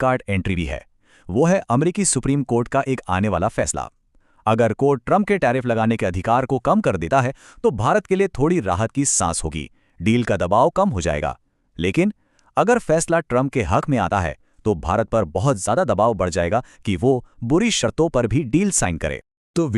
Card entry भी है। वो है अमेरिकी सुप्रीम कोर्ट का एक आने वाला फैसला। अगर कोर्ट ट्रंप के टैरिफ लगाने के अधिकार को कम कर देता है तो भारत के लिए थोड़ी राहत की सांस होगी, डील का दबाव कम हो जाएगा। लेकिन अगर फैसला ट्रंप के हक में आता है तो भारत पर बहुत ज्यादा दबाव बढ़ जाएगा कि वो बुरी शर्तों पर भी डील साइन करे। तो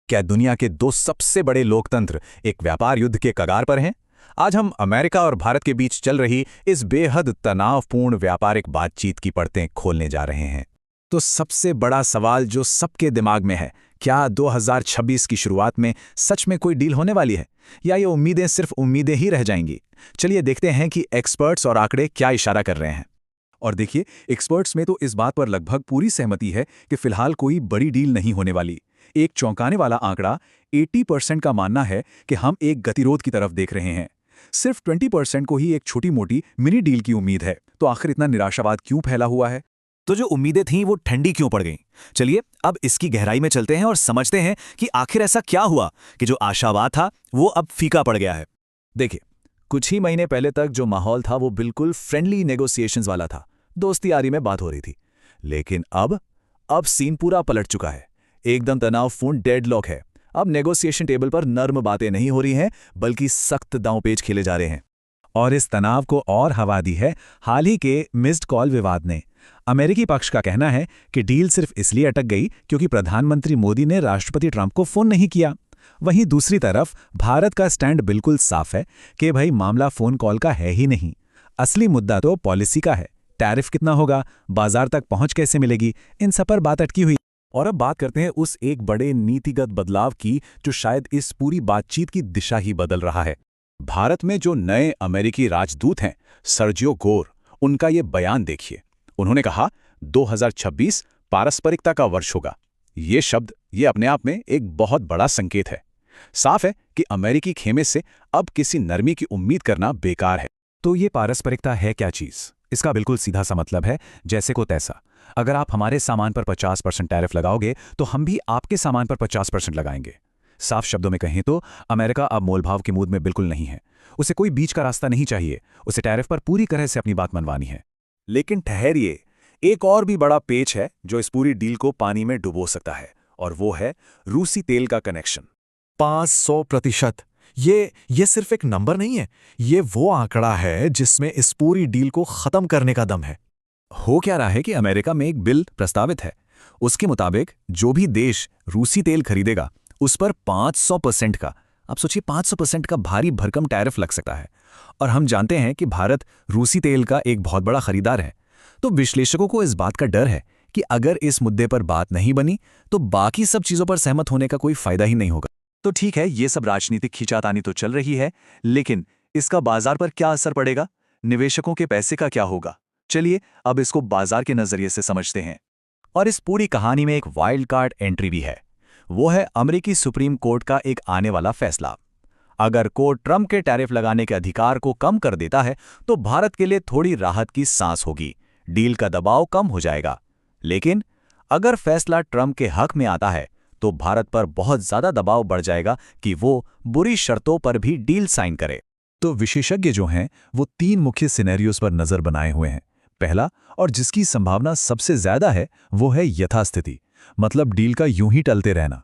क्या दुनिया के दो सबसे बड़े लोकतंत्र एक व्यापार युद्ध के कगार पर हैं? आज हम अमेरिका और भारत के बीच चल रही इस बेहद तनावपूर्ण व्यापारिक बातचीत की परतें खोलने जा रहे हैं। तो सबसे बड़ा सवाल जो सबके दिमाग में है, क्या 2026 की शुरुआत में सच में कोई डील होने वाली है या ये उम्मीदें सिर्फ उम्मीदें ही रह जाएंगी? चलिए देखते हैं कि एक्सपर्ट्स और आंकड़े क्या इशारा कर रहे हैं। और देखिए, एक्सपर्ट्स में तो इस बात पर लगभग पूरी सहमति है कि फिलहाल कोई बड़ी डील नहीं होने वाली। एक चौंकाने वाला आंकड़ा 80% का मानना है कि हम एक गतिरोध की तरफ देख रहे हैं। सिर्फ 20% को ही एक छोटी मोटी मिनी डील की उम्मीद है। तो आखिर इतना निराशावाद क्यों फैला हुआ है? तो जो उम्मीदें थीं वो ठंडी क्यों पड़ गईं? चलिए अब इसकी गहराई में चलते हैं और समझते हैं कि आखिर ऐसा क्या हुआ कि जो आशावाद था वो अब फीका पड़ गया है। देखिए, कुछ ही महीने पहले तक जो माहौल था वो बिल्कुल फ्रेंडली नेगोशिएशंस वाला था, दोस्ती यारी में बात हो रही थी। लेकिन अब सीन पूरा पलट चुका है। एकदम तनावपूर्ण डेडलॉक है। अब नेगोशिएशन टेबल पर नर्म बातें नहीं हो रही हैं, बल्कि सख्त दांवपेच खेले जा रहे हैं। और इस तनाव को और हवा दी है हाल ही के मिस्ड कॉल विवाद ने। अमेरिकी पक्ष का कहना है कि डील सिर्फ इसलिए अटक गई क्योंकि प्रधानमंत्री मोदी ने राष्ट्रपति ट्रंप को फोन नहीं किया। वहीं दूसरी तरफ भारत का स्टैंड बिल्कुल साफ है कि भाई मामला फोन कॉल का है ही नहीं। असली मुद्दा तो पॉलिसी का है। टैरिफ कितना होगा, बाजार तक पहुंच कैसे मिलेगी, इन सब पर बात अटकी हुई। और अब बात करते हैं उस एक बड़े नीतिगत बदलाव की जो शायद इस पूरी बातचीत की दिशा ही बदल रहा है। भारत में जो नए अमेरिकी राजदूत हैं, सर्जियो गोर, उनका ये बयान देखिए। उन्होंने कहा 2026 पारस्परिकता का वर्ष होगा। ये शब्द ये अपने आप में एक बहुत बड़ा संकेत है। साफ है कि अमेरिकी खेमे से अब किसी नरमी की उम्मीद करना बेकार है। तो ये पारस्परिकता है क्या चीज़? इसका बिल्कुल सीधा सा मतलब है जैसे को तैसा। अगर आप हमारे सामान पर 50% टैरिफ लगाओगे तो हम भी आपके सामान पर 50% लगाएंगे। साफ शब्दों में कहें तो अमेरिका अब मोलभाव के मूड में बिल्कुल नहीं है। उसे कोई बीच का रास्ता नहीं चाहिए। उसे टैरिफ पर पूरी तरह से अपनी बात मनवानी है। लेकिन ठहरिए, एक और भी बड़ा पेच है जो इस पूरी डील को पानी में डुबो सकता है, और वो है रूसी तेल का कनेक्शन। 500%। ये सिर्फ एक नंबर नहीं है, ये वो आंकड़ा है जिसमें इस पूरी डील को खत्म करने का दम है। हो क्या रहा है कि अमेरिका में एक बिल प्रस्तावित है। उसके मुताबिक जो भी देश रूसी तेल खरीदेगा उस पर 500% का, आप सोचिए 500% का भारी भरकम टैरिफ लग सकता है। और हम जानते हैं कि भारत रूसी तेल का एक बहुत बड़ा खरीदार है। तो विश्लेषकों को इस बात का डर है कि अगर इस मुद्दे पर बात नहीं बनी तो बाकी सब चीजों पर सहमत होने का कोई फायदा ही नहीं होगा। तो ठीक है, ये सब राजनीतिक खींचातानी तो चल रही है, लेकिन इसका बाजार पर क्या असर पड़ेगा? निवेशकों के पैसे का क्या होगा? चलिए अब इसको बाजार के नजरिए से समझते हैं। और इस पूरी कहानी में एक वाइल्ड कार्ड एंट्री भी है। वो है अमेरिकी सुप्रीम कोर्ट का एक आने वाला फैसला। अगर कोर्ट ट्रंप के टैरिफ लगाने के अधिकार को कम कर देता है तो भारत के लिए थोड़ी राहत की सांस होगी, डील का दबाव कम हो जाएगा। लेकिन अगर फैसला ट्रंप के हक में आता है तो भारत पर बहुत ज्यादा दबाव बढ़ जाएगा कि वो बुरी शर्तों पर भी डील साइन करे। तो विशेषज्ञ जो हैं वो 3 मुख्य सिनेरियोस पर नजर बनाए हुए हैं। पहला, और जिसकी संभावना सबसे ज्यादा है, वो है यथास्थिति, मतलब डील का यूं ही टलते रहना।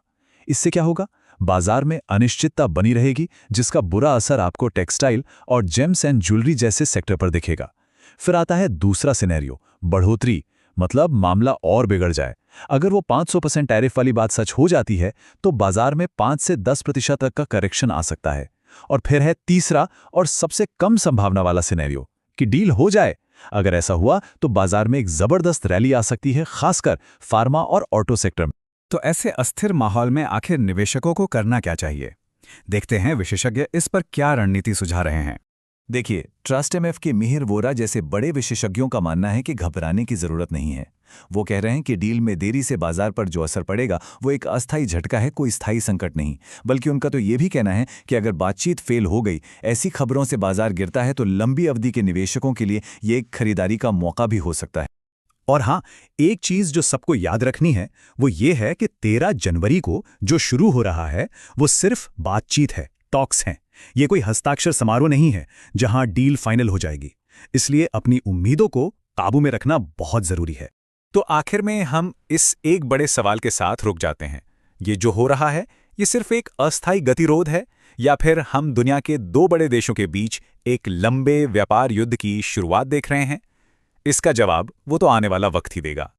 इससे क्या होगा? बाजार में अनिश्चितता बनी रहेगी, जिसका बुरा असर आपको टेक्सटाइल और जेम्स एंड ज्वेलरी जैसे सेक्टर पर दिखेगा। फिर आता है दूसरा सिनेरियो, बढ़ोतरी, मतलब मामला और बिगड़ जाए। अगर वो 500% टैरिफ वाली बात सच हो जाती है तो बाजार में 5 से 10% तक का करेक्शन आ सकता है। और फिर है तीसरा और सबसे कम संभावना वाला सिनेरियो कि डील हो जाए। अगर ऐसा हुआ तो बाजार में एक जबरदस्त रैली आ सकती है, खासकर फार्मा और ऑटो सेक्टर में। तो ऐसे अस्थिर माहौल में आखिर निवेशकों को करना क्या चाहिए? देखते हैं विशेषज्ञ इस पर क्या रणनीति सुझा रहे हैं। देखिए, ट्रस्ट एमएफ के मिहिर वोरा जैसे बड़े विशेषज्ञों का मानना है कि घबराने की जरूरत नहीं है। वो कह रहे हैं कि डील में देरी से बाजार पर जो असर पड़ेगा वो एक अस्थायी झटका है, कोई स्थायी संकट नहीं। बल्कि उनका तो ये भी कहना है कि अगर बातचीत फेल हो गई, ऐसी खबरों से बाजार गिरता है तो लंबी अवधि के निवेशकों के लिए ये एक खरीदारी का मौका भी हो सकता है। और हाँ, एक चीज जो सबको याद रखनी है वो ये है कि 13 जनवरी को जो शुरू हो रहा है वो सिर्फ बातचीत है, टॉक्स हैं। ये कोई हस्ताक्षर समारोह नहीं है जहां डील फाइनल हो जाएगी। इसलिए अपनी उम्मीदों को काबू में रखना बहुत जरूरी है। तो आखिर में हम इस एक बड़े सवाल के साथ रुक जाते हैं। ये जो हो रहा है, ये सिर्फ एक अस्थायी गतिरोध है या फिर हम दुनिया के दो बड़े देशों के बीच एक लंबे व्यापार युद्ध की शुरुआत देख रहे हैं? इसका जवाब वो तो आने वाला वक्त ही देगा।